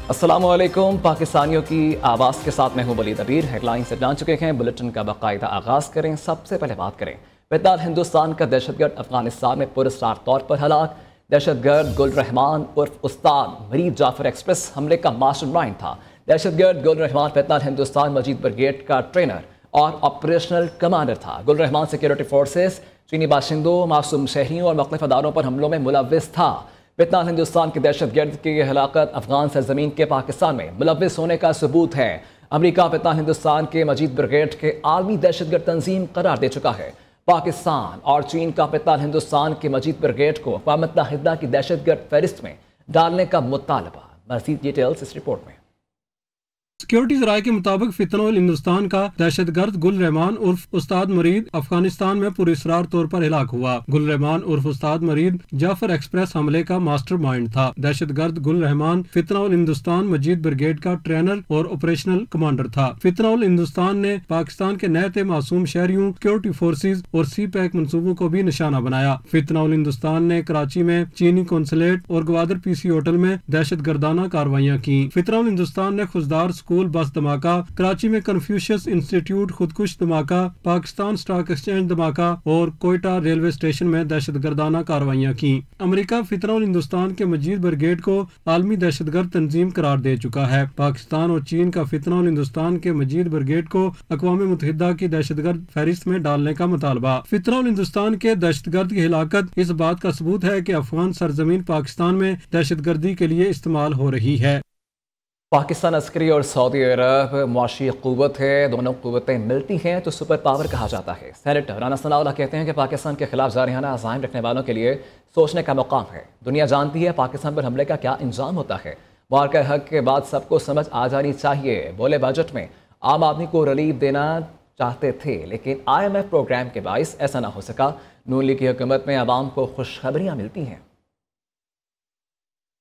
अस्सलामुअलैकुम। पाकिस्तानियों की आवाज़ के साथ मैं हूं वलीद अबीर। हेडलाइन से जान चुके हैं, बुलेटिन का बाकायदा आगाज़ करें। सबसे पहले बात करें बेताल हिंदुस्तान का दहशतगर्द अफगानिस्तान में पुरस्कार तौर पर हलाक। दहशतगर्द गुल रहमान उर्फ उस्ताद मरीद जाफर एक्सप्रेस हमले का मास्टरमाइंड था। दहशतगर्द गुल रहमान बेताल हिंदुस्तान मजीद ब्रिगेड का ट्रेनर और ऑपरेशनल कमांडर था। गुल रहमान सिक्योरिटी फोर्सेस, चीनी बाशिंदों, मासूम शहरियों और मुख्तलिफ अदारों पर हमलों में मुलव्विस था। बेताल हिंदुस्तान के दहशतगर्द की हलाकत अफगान सरजमीन के पाकिस्तान में मुलव्विस होने का सबूत है। अमरीका बेताल हिंदुस्तान के मजीद ब्रिगेड के आलमी दहशतगर्द तंजीम करार दे चुका है। पाकिस्तान और चीन का बेताल हिंदुस्तान के मजीद ब्रिगेड को अक़वाम मुत्तहिदा की दहशतगर्द फहरिस्त में डालने का मुतालबा। मज़ीद डिटेल्स इस रिपोर्ट में। सिक्योरिटी जराये के मुताबिक फितनउल हिंदुस्तान का दहशतगर्द गुल रहमान उर्फ उस्ताद मरीद अफगानिस्तान में पुरस्कार तौर पर हिलाक हुआ। गुल रहमान उर्फ उस्ताद मरीद जाफर एक्सप्रेस हमले का मास्टरमाइंड था। दहशतगर्द गुल रहमान फितनउल हिंदुस्तान मजीद ब्रिगेड का ट्रेनर और ऑपरेशनल कमांडर था। फितनउल हिंदुस्तान ने पाकिस्तान के नए मासूम शहरियों, सिक्योरिटी फोर्सेज और सी पैक मनसूबों को भी निशाना बनाया। फितनउल हिंदुस्तान ने कराची में चीनी कौंसलेट और ग्वादर पीसी होटल में दहशतगर्दाना कार्रवाइयां की। फितनउल हिंदुस्तान ने खुजदार स्कूल बस धमाका, कराची में कन्फ्यूशियस इंस्टीट्यूट खुदकुश धमाका, पाकिस्तान स्टॉक एक्सचेंज धमाका और कोयटा रेलवे स्टेशन में दहशतगर्दाना कार्रवाइयां की। अमेरिका फितनउल हिंदुस्तान के मजीद ब्रिगेड को आलमी दहशतगर्द तंजीम करार दे चुका है। पाकिस्तान और चीन का फितनउल हिंदुस्तान के मजीद ब्रिगेड को अक़वाम मुत्तहिदा की दहशतगर्द फहरिस्त में डालने का मुतालबा। फितनउल हिंदुस्तान के दहशतगर्द की हिलाकत इस बात का सबूत है कि अफगान सरजमीन पाकिस्तान में दहशतगर्दी के लिए इस्तेमाल हो रही है। पाकिस्तान अस्करी और सऊदी अरब मुआशी क़ुव्वत है। दोनों क़ुव्वतें मिलती हैं तो सुपर पावर कहा जाता है। सेनेटर राना सनाउल्लाह कहते हैं कि पाकिस्तान के खिलाफ जारियाना अज़ाइम रखने वालों के लिए सोचने का मकाम है। दुनिया जानती है पाकिस्तान पर हमले का क्या इंजाम होता है। वाक़या हक़ के बाद सबको समझ आ जानी चाहिए। बोले बजट में आम आदमी को रिलीफ देना चाहते थे, लेकिन IMF प्रोग्राम के बाइस ऐसा ना हो सका। नून लीग की हुकूमत में आवाम को खुशखबरियाँ मिलती हैं।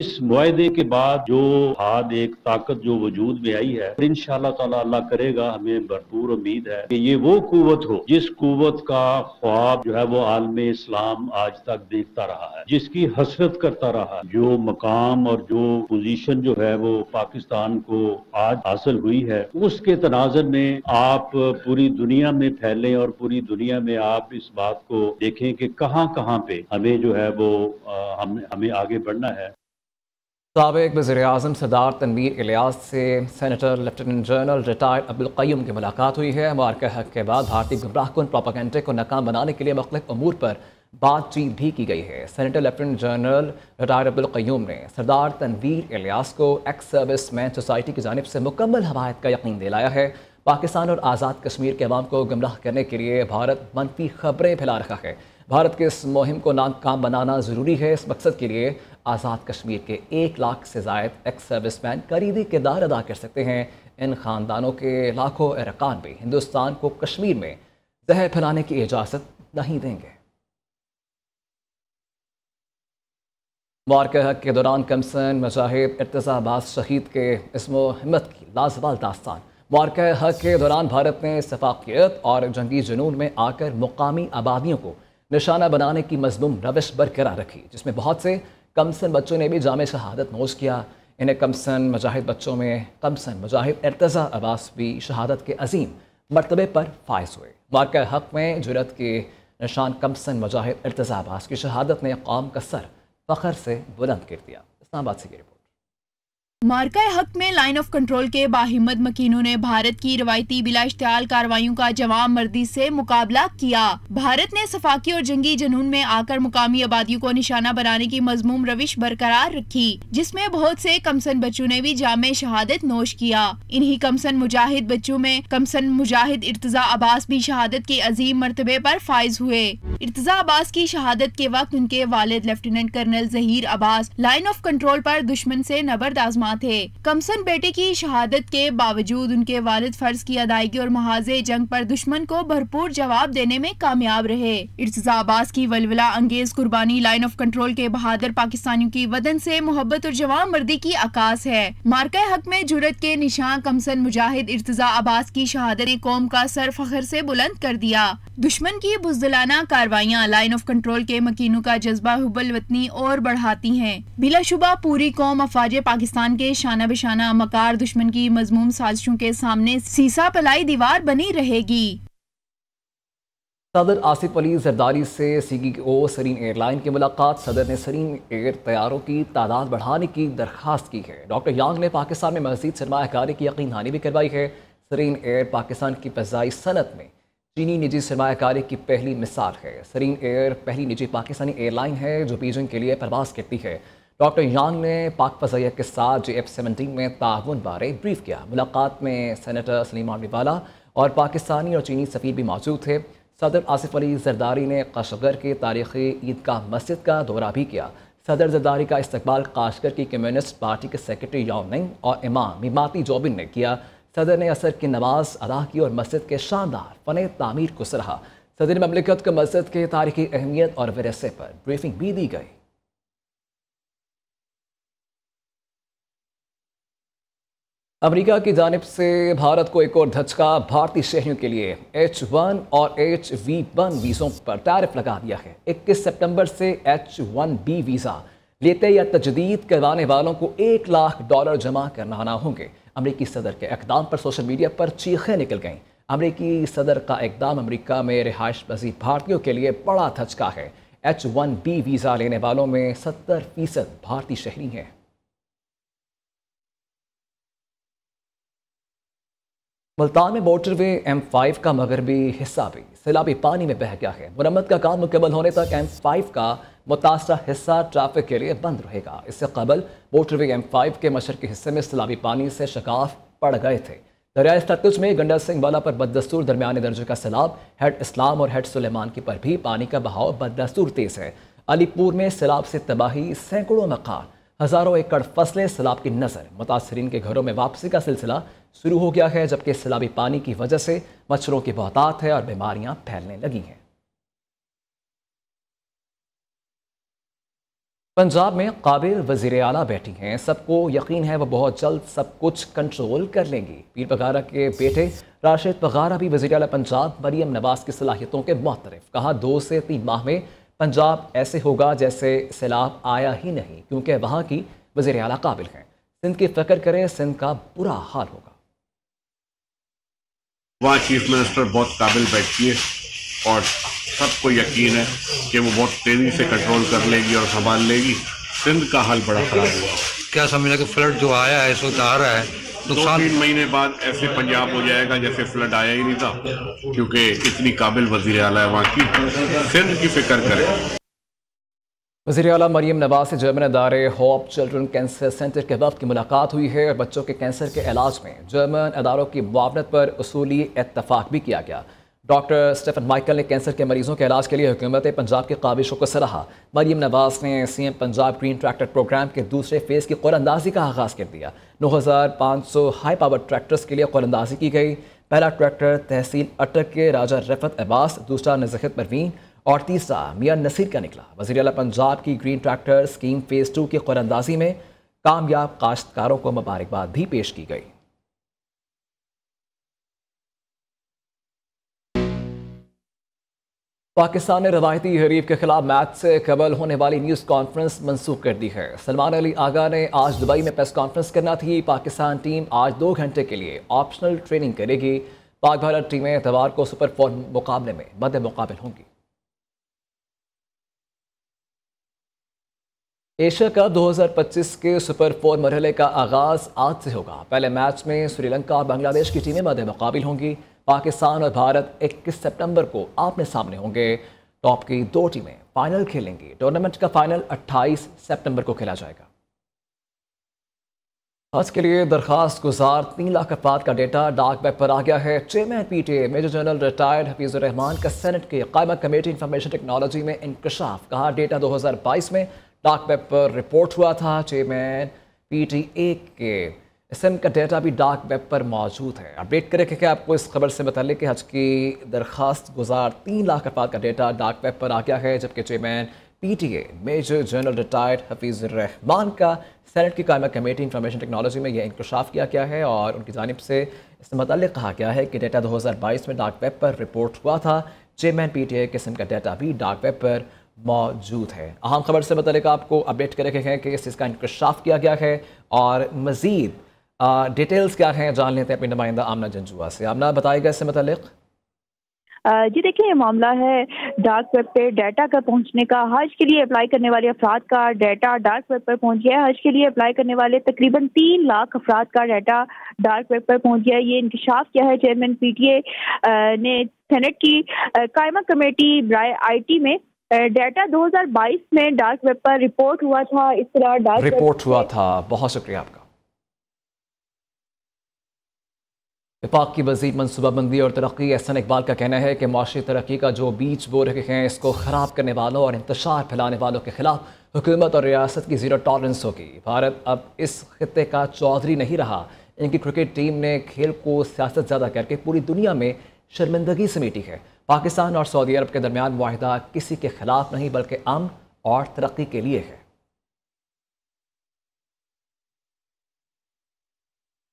इस मुआहदे के बाद जो हाद एक ताकत जो वजूद में आई है, इंशाअल्लाह ताला अल्लाह करेगा, हमें भरपूर उम्मीद है कि ये वो कुव्वत हो जिस कुव्वत का ख्वाब जो है वो आलमे इस्लाम आज तक देखता रहा है, जिसकी हसरत करता रहा। जो मकाम और जो पोजीशन जो है वो पाकिस्तान को आज हासिल हुई है, उसके तनाज़ुर में आप पूरी दुनिया में फैलें और पूरी दुनिया में आप इस बात को देखें कि कहाँ कहाँ पे हमें जो है वो हमें आगे बढ़ना है। साबिक़ वज़ीर-ए-आज़म सरदार तनवीर इलियास से senator lieutenant general retired Abdul Qayyum की मुलाकात हुई है। वाक़या हक़ के बाद भारतीय गुमराहकुन प्रोपेगेंडे को नाकाम बनाने के लिए मुख्तलिफ अमूर पर बातचीत भी की गई है। Senator lieutenant general retired Abdul Qayyum ने सरदार तनवीर इलियास को एक्स सर्विस मैन सोसाइटी की जानिब से मुकम्मल हमायत का यकीन दिलाया है। पाकिस्तान और आज़ाद कश्मीर के अवाम को गुमराह करने के लिए भारत मनफी खबरें फैला रहा है। भारत के इस मुहिम को नाकाम बनाना ज़रूरी है। इस मकसद के लिए आज़ाद कश्मीर के 1 लाख से ज़ायद एक्स सर्विसमैन कलीदी किरदार अदा कर सकते हैं। इन ख़ानदानों के लाखों अरकान भी हिंदुस्तान को कश्मीर में जहर फैलाने की इजाज़त नहीं देंगे। वाक़या हक़ के दौरान कमसन मुजाहिद इर्तज़ा अब्बास शहीद के इस्मो हिम्मत की लाजवाब दास्तान। वाक़या हक़ के दौरान भारत ने सफ़ाकियत और जंगी जुनून में आकर मुकामी आबादियों को निशाना बनाने की मज़मूम रविश बरकरार रखी, जिसमें बहुत से कमसन बच्चों ने भी जामे शहादत नोश किया। इन्हें कमसन मुजाहिद बच्चों में कमसन मुजाहिद इर्तज़ा अब्बास भी शहादत के अजीम मर्तबे पर फायज हुए। वाक़या हक़ में जुरत के निशान कमसन मुजाहिद इर्तज़ा अब्बास की शहादत ने कौम का सर फ़ख्र से बुलंद कर दिया। इस्लामाबाद से रिपोर्ट। मार्का हक में लाइन ऑफ कंट्रोल के बाहिम्मत मकीनों ने भारत की रवायती बिला इश्तियाल कार्रवाइयों का जवाब मर्दी से मुकाबला किया। भारत ने सफाकी और जंगी जनून में आकर मुकामी आबादियों को निशाना बनाने की मजमूम रविश बरकरार रखी, जिसमें बहुत से कमसन बच्चों ने भी जामे शहादत नोश किया। इन्हीं कमसन मुजाहिद बच्चों में कमसन मुजाहिद इर्तजा अब्बास भी शहादत के अजीम मर्तबे पर फायज हुए। इर्तजा अब्बास की शहादत के वक्त उनके वालिद lieutenant colonel Zaheer Abbas line of control पर दुश्मन से नबर्द आजमा थे। कमसन बेटे की शहादत के बावजूद उनके वालिद फर्ज की अदायगी और महाजे जंग पर दुश्मन को भरपूर जवाब देने में कामयाब रहे। इर्तजा अब्बास की वलवला अंगेज कुर्बानी लाइन ऑफ कंट्रोल के बहादुर पाकिस्तानियों की वतन से मोहब्बत और जवान मर्दी की अकास है। मार्का हक में जुरत के निशान कमसन मुजाहिद इर्तजा अब्बास की शहादत ने कौम का सर फख्र से बुलंद कर दिया। दुश्मन की बुज़दिलाना कार्रवाइयाँ लाइन ऑफ कंट्रोल के मकीनों का जज्बा हुब्बुल वतनी और बढ़ाती हैं। बिलाशुबा पूरी कौम अफवाज पाकिस्तान के शाना बिशाना मकार दुश्मन की मजमूम साजिशों के सामने सीसा पलाई दीवार बनी रहेगी। सदर आसिफ अली जरदारी से सीईओ सरीन एयरलाइन की मुलाकात। सदर ने सरीन एयर तैयारों की तादाद बढ़ाने की दरख्वास्त की है। डॉक्टर यांग ने पाकिस्तान में मज़ीद सरमायाकारी की यकीन दहानी भी करवाई है। सरीन एयर पाकिस्तान की फ़ज़ाई सनत में चीनी निजी सरमायाकारी की पहली मिसाल है। सरीन एयर पहली निजी पाकिस्तानी एयरलाइन है जो बीजिंग के लिए परवाज़ करती है। डॉक्टर यांग ने पाक फ़ज़ाइया के साथ JF-17 में ताउन बारे ब्रीफ किया। मुलाकात में सेनेटर सलीम अमरीवाला और पाकिस्तानी और चीनी सफ़ीर भी मौजूद थे। सदर आसिफ अली जरदारी ने काशगर के तारीख़ी ईदगाह मस्जिद का दौरा भी किया। सदर जरदारी का इस्तकबाल काशगर की कम्युनिस्ट पार्टी के सेक्रेटरी याओ निंग और इमाम मीमाती जोबिन ने किया। सदर ने असर की नमाज अदा की और मस्जिद के शानदार फ़न तामीर को सराहा। सदर ममलिकत को मस्जिद के तारीख़ी अहमियत और विरसे पर ब्रीफिंग भी दी गई। अमेरिका की जानिब से भारत को एक और धचका। भारतीय शहरियों के लिए H1 और HV1 वीज़ों पर टैरिफ लगा दिया है। 21 सितंबर से H1B वीज़ा लेते या तजदीद करवाने वालों को $1 लाख जमा करना होंगे। अमेरिकी सदर के इक़दाम पर सोशल मीडिया पर चीखें निकल गईं। अमेरिकी सदर का इक़दाम अमेरिका में रिहाइश पजीर भारतीयों के लिए बड़ा धचका है। H1B वीज़ा लेने वालों में 70% भारतीय शहरी हैं। मुल्तान में मोटरवे M5 का मगरबी हिस्सा भी सैलाबी पानी में बह गया है। मुरम्मत का काम मुकम्मल होने तक M5 का मुतासरा हिस्सा ट्रैफिक के लिए बंद रहेगा। इससे कबल मोटरवे M5 के मशरकी हिस्से में सैलाबी पानी से शगाफ पड़ गए थे। दरियाए सतलुज में गंडा सिंह वाला पर बददस्तूर दरमियाने दर्जे का सैलाब। हेड इस्लाम और हेड सुलेमान की पर भी पानी का बहाव बददस्तूर तेज है। अलीपुर में सैलाब से तबाही, सैकड़ों मकान, हज़ारों एकड़ फसलें सैलाब की नज़र। मुतासरीन के घरों में वापसी का सिलसिला शुरू हो गया है, जबकि सैलाबी पानी की वजह से मच्छरों की बहुतात है और बीमारियां फैलने लगी हैं। पंजाब में काबिल वज़ीर आला बैठी हैं। सबको यकीन है वो बहुत जल्द सब कुछ कंट्रोल कर लेंगी। पीर पगारा के बेटे राशिद पगारा भी वज़ीर आला पंजाब मरियम नवाज की सलाहियतों के मुअत्तरिफ। कहा 2 से 3 माह में पंजाब ऐसे होगा जैसे सैलाब आया ही नहीं, क्योंकि वहाँ की वज़ीर आला काबिल हैं। सिंध की फिक्र करें, सिंध का बुरा हाल होगा। वहाँ चीफ मिनिस्टर बहुत काबिल बैठती है और सबको यकीन है कि वो बहुत तेज़ी से कंट्रोल कर लेगी और संभाल लेगी। सिंध का हाल बड़ा ख़राब हुआ। क्या समझना कि फ्लड जो आया है, इस वक्त आ रहा है, नुकसान 2-3 महीने बाद ऐसे पंजाब हो जाएगा जैसे फ्लड आया ही नहीं था, क्योंकि इतनी काबिल वज़ीर आला है वहाँ की। सिंध की फिक्र करें। वज़ीर आला मरियम नवाज से जर्मन अदारे होप चिल्ड्रन कैंसर सेंटर के वफ़द की मुलाकात हुई है और बच्चों के कैंसर के इलाज में जर्मन अदारों की मुआवनत पर उसूली इत्तफाक भी किया गया। डॉक्टर स्टेफन माइकल ने कैंसर के मरीजों के इलाज के लिए हुकूमत पंजाब की काविशों को सराहा। मरियम नवाज ने CM Punjab green tractor programme के दूसरे फेज़ की क़ौरअंदाज़ी का आगाज़ कर दिया। 9500 हाई पावर ट्रैक्टर्स के लिए क़ौरअंदाज़ी की गई। पहला ट्रैक्टर तहसील अटक के राजा रफ़त अब्बास, दूसरा नज़ीर परवीन और तीसरा मियां नसीर का निकला। वज़ीर आला पंजाब की ग्रीन ट्रैक्टर स्कीम फ़ेज़ 2 की क़ौरअंदाज़ी में कामयाब काश्तकारों को मुबारकबाद भी पेश की गई। पाकिस्तान ने रवायती हरीफ के खिलाफ मैच से कबल होने वाली न्यूज़ कॉन्फ्रेंस मंसूख कर दी है। सलमान अली आगा ने आज दुबई में प्रेस कॉन्फ्रेंस करना थी। पाकिस्तान टीम आज 2 घंटे के लिए ऑप्शनल ट्रेनिंग करेगी। पाक भारत टीमें इतवार को सुपर 4 मुकाबले में मद्दे मुकाबिल होंगी। एशिया कप 2025 के सुपर 4 मरहले का आगाज़ आज से होगा। पहले मैच में श्रीलंका और बांग्लादेश की टीमें मद्दे मुकाबिल होंगी। पाकिस्तान और भारत 21 सितंबर को आमने सामने होंगे। टॉप की 2 टीमें फाइनल खेलेंगी। टूर्नामेंट का फाइनल 28 सितंबर को खेला जाएगा। आज के लिए दरखास्त गुजार 3 लाख अफराद का डेटा डाक वेब पर आ गया है। Chairman PTA major general retired Hafeezur Rehman का सेनेट की कायमा कमेटी इंफॉर्मेशन टेक्नोलॉजी में इंकशाफ। कहा डेटा 2022 में डाक वेब पर रिपोर्ट हुआ था। चेयरमैन PTA के इसम का डेटा भी डाक वेब पर मौजूद है। अपडेट करें कि आपको इस खबर से मतलब कि हज की दरखास्त गुजार 3 लाख अफराद का डेटा डाक वेब पर आ गया है, जबकि chairman PTA major general retired Hafeezur Rehman का सेनेट की कायमा कमेटी इंफॉर्मेशन टेक्नोलॉजी में यह इंकशाफ किया गया है और उनकी जानिब से इससे मतलब कहा गया है कि डेटा 2022 में डाक वेब पर रिपोर्ट हुआ था। चेयरमैन PTA किस्म का डाटा भी डार्क वेब पर मौजूद है। अहम खबर से मतलब आपको अपडेट कर रखे हैं कि इसका इंकशाफ किया गया है और मज़ीद डिटेल्स क्या हैं जान लेते हैं अपनी नुमाइंदा आमना जंजुआ से। आमना बताएगा इससे मतलब। जी देखिए, ये मामला है डार्क वेब पे डाटा का पहुंचने का। हज के लिए अप्लाई करने वाले अफराद का डाटा डार्क वेब पर पहुंच गया है। हज के लिए अप्लाई करने वाले तकरीबन 3 लाख अफराद का डाटा डार्क वेब पर पहुंच गया है। ये इंकशाफ किया है चेयरमैन PTA ने सेनेट की कायमा कमेटी बराए IT में। डाटा 2022 में डार्क वेब पर रिपोर्ट हुआ था। इस तरह डार्क रिपोर्ट हुआ था। बहुत शुक्रिया आपका। विफाक की वज़ीर मनसूबाबंदी और तरक्की एहसन इकबाल का कहना है कि माशी तरक्की का जो बीज बो रहे हैं इसको ख़राब करने वालों और इंतशार फैलाने वालों के खिलाफ हुकूमत और रियासत की ज़ीरो टॉलरेंस होगी। भारत अब इस खित्ते का चौधरी नहीं रहा। इनकी क्रिकेट टीम ने खेल को सियासत ज़्यादा करके पूरी दुनिया में शर्मिंदगी समेटी है। पाकिस्तान और सऊदी अरब के दरमियान मुआहिदा किसी के खिलाफ नहीं बल्कि अमन और तरक्की के लिए है।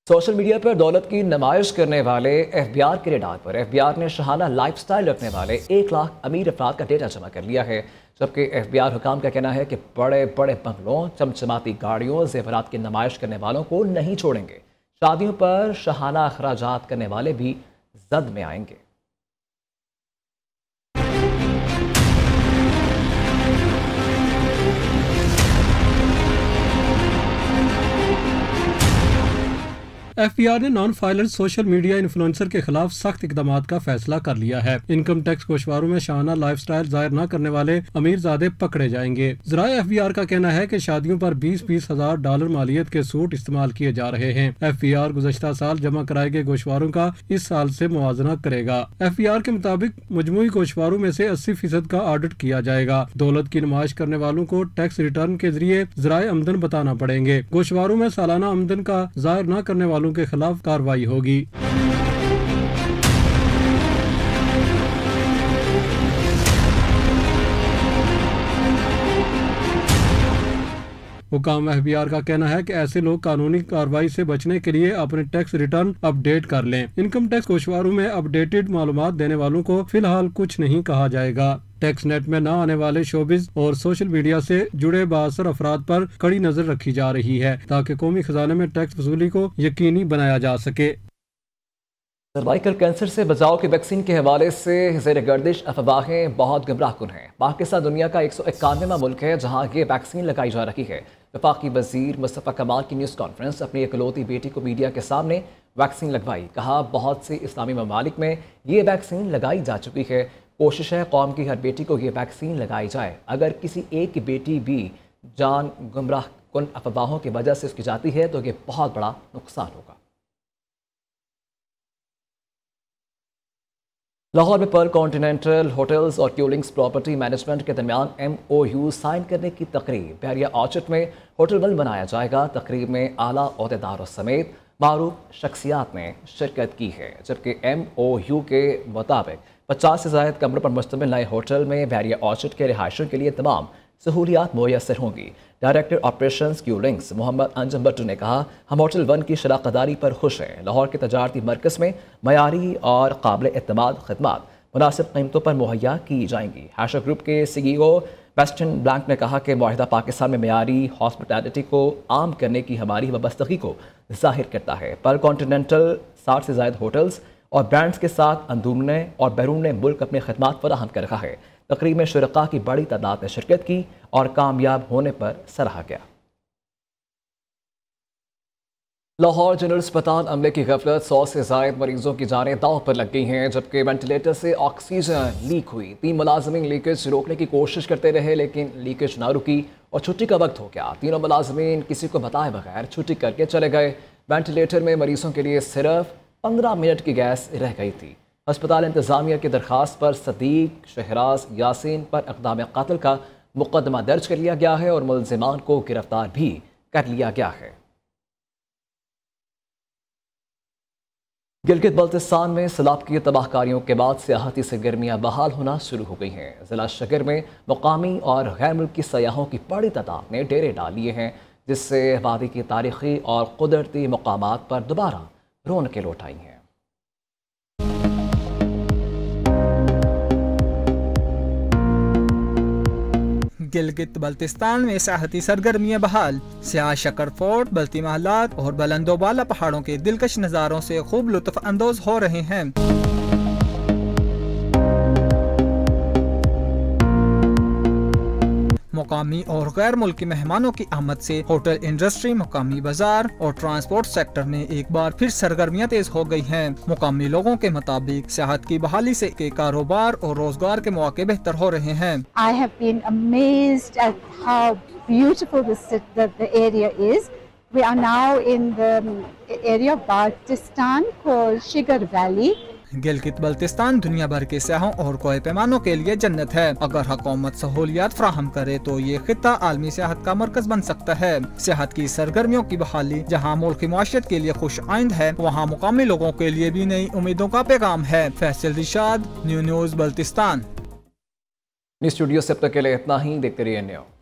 सोशल मीडिया पर दौलत की नुमाइश करने वाले FBI के रेडार पर FBI ने शहाना लाइफस्टाइल रखने वाले 1 लाख अमीर अफराद का डेटा जमा कर लिया है। जबकि FBI हुकाम का कहना है कि बड़े बड़े बंगलों, चमचमाती गाड़ियों, जेवरात की नुमाइश करने वालों को नहीं छोड़ेंगे। शादियों पर शहाना अखराजात करने वाले भी जद में आएंगे। FBI ने नॉन फाइलेंट सोशल मीडिया इन्फ्लुएंसर के खिलाफ सख्त इकदाम का फैसला कर लिया है। इनकम टैक्स गोशवारों में शाहाना लाइफस्टाइल जाहिर न करने वाले अमीरजादे पकड़े जाएंगे। ज़राए FBR का कहना है कि शादियों पर 20-20 हज़ार डॉलर मालियत के सूट इस्तेमाल किए जा रहे हैं। FBR गुज़श्ता साल जमा कराए गए गोशवारों का इस साल से मुआवजा करेगा। FBR के मुताबिक मजमूई गोशवारों में से 80% का ऑडिट किया जाएगा। दौलत की नुमाइश करने वालों को टैक्स रिटर्न के जरिए ज़राए आमदन बताना पड़ेंगे। गोशवारों में सालाना आमदन का जाहिर न करने वालों के खिलाफ कार्रवाई होगी। हुकाम FBR का कहना है कि ऐसे लोग कानूनी कार्रवाई से बचने के लिए अपने टैक्स रिटर्न अपडेट कर लें। इनकम टैक्स गोशवारों में अपडेटेड मालूमात देने वालों को फिलहाल कुछ नहीं कहा जाएगा। टैक्स नेट में न आने वाले शोबिज और सोशल मीडिया से जुड़े बाअसर अफराद पर कड़ी नजर रखी जा रही है ताकि कौमी खजाने में टैक्स वसूली को यकीनी बनाया जा सके। सर्वाइकल कैंसर से बचाव की वैक्सीन के हवाले से ज़ेर गर्दिश अफवाहें बहुत गुमराहकुन हैं। पाकिस्तान दुनिया का 191वां मुल्क है जहां ये वैक्सीन लगाई जा रही है। वफाकी वज़ीर मुस्तफ़ा कमाल की न्यूज़ कॉन्फ्रेंस अपनी इकलौती बेटी को मीडिया के सामने वैक्सीन लगवाई। कहा, बहुत से इस्लामी ममालिक में ये वैक्सीन लगाई जा चुकी है। कोशिश है कौम की हर बेटी को ये वैक्सीन लगाई जाए। अगर किसी एक की बेटी भी जान गुमराह कुन अफवाहों की वजह से उसकी जाती है तो ये बहुत बड़ा नुकसान होगा। लाहौर में पर कॉन्टिनेंटल होटल्स और क्यूलिंग्स प्रॉपर्टी मैनेजमेंट के दरमियान MOU साइन करने की तकरीब बहरिया ऑर्चर्ड में होटल वन बनाया जाएगा। तकरीब में आला ओहदेदारों समेत मारूफ शख्सियात ने शिरकत की है। जबकि MOU के मुताबिक 50 से ज़ायद कमरों पर मुश्तमिल नए होटल में बहरिया ऑर्चर्ड के रिहायशियों के लिए तमाम सहूलियात मुयसर होंगी। डायरेक्टर ऑपरेशंस क्यूलिंग्स मोहम्मद अंजम भट्टू ने कहा, हम होटल वन की शराकदारी पर खुश हैं। लाहौर के तजारती मरकज़ में मयारी और काबिल एतमाद खदमात मुनासिब कीमतों पर मुहैया की जाएंगी। हैशर ग्रुप के CEO बेस्टन ब्लैंक ने कहा कि मुआहिदा पाकिस्तान में मयारी हॉस्पिटैलिटी को आम करने की हमारी वाबस्तगी को जाहिर करता है। पर कॉन्टिनेंटल 60 से ज़ायद होटल्स और ब्रांड्स के साथ अंदरूने और बैरून मुल्क अपनी खदमात फराहम कर रहा है। तकरीब में शुरका की बड़ी तादाद ने शिरकत की और कामयाब होने पर सराहा गया। लाहौर जनरल अस्पताल अमले की गफलत, 100 से ज़ायद मरीजों की जानें दांव पर लग गई हैं। जबकि वेंटिलेटर से ऑक्सीजन लीक हुई। 3 मुलाजमीन लीकेज रोकने की कोशिश करते रहे लेकिन लीकेज ना रुकी और छुट्टी का वक्त हो गया। तीनों मुलाजमीन किसी को बताए बगैर छुट्टी करके चले गए। वेंटिलेटर में मरीजों के लिए सिर्फ 15 मिनट की गैस रह गई थी। अस्पताल इंतज़ामिया की दरख्वास्त पर सदीक शहराज यासीन पर इक़दाम क़त्ल का मुकदमा दर्ज कर लिया गया है और मुलज़िमान को गिरफ्तार भी कर लिया गया है। गिलगित बल्तिस्तान में सैलाब की तबाहकारियों के बाद सियाहती सरगर्मियाँ बहाल होना शुरू हो गई हैं। ज़िला शगर में मुकामी और गैर मुल्की सयाहों की बड़ी तादाद ने डेरे डाल लिए हैं, जिससे वादी की तारीखी और कुदरती मकामात पर दोबारा रौनकें लौट आई हैं। गिलगित बल्तिस्तान में सियाहती सरगर्मियां बहाल। सियाह शक्कर फोर्ट, बल्ती महलात और बुलंदोबाला पहाड़ों के दिलकश नज़ारों से खूब लुत्फ अंदोज हो रहे हैं। मुकामी और गैर मुल्की मेहमानों की आमद से होटल इंडस्ट्री, मुकामी बाजार और ट्रांसपोर्ट सेक्टर में एक बार फिर सरगर्मियां तेज हो गई हैं। मुकामी लोगों के मुताबिक सियाहत की बहाली से के कारोबार और रोजगार के मौके बेहतर हो रहे हैं। I have been amazed at how beautiful the area is. We are now in the area of Baltistan called Shigar Valley. Gilgit Baltistan दुनिया भर के सयाहों और कोई पैमानों के लिए जन्नत है। अगर हुकूमत सहूलियात फ्राहम करे तो ये खित्ता आलमी सियाहत का मरकज बन सकता है। सियाहत की सरगर्मियों की बहाली जहाँ मुल्क की मुआशरत के लिए खुश आइंद है, वहाँ मुकामी लोगों के लिए भी नई उम्मीदों का पैगाम है। फैसल रिशाद, न्यूज़ बल्तिस्तान। स्टूडियो से अब तक के लिए इतना ही। देखते रहिए न्यूज़।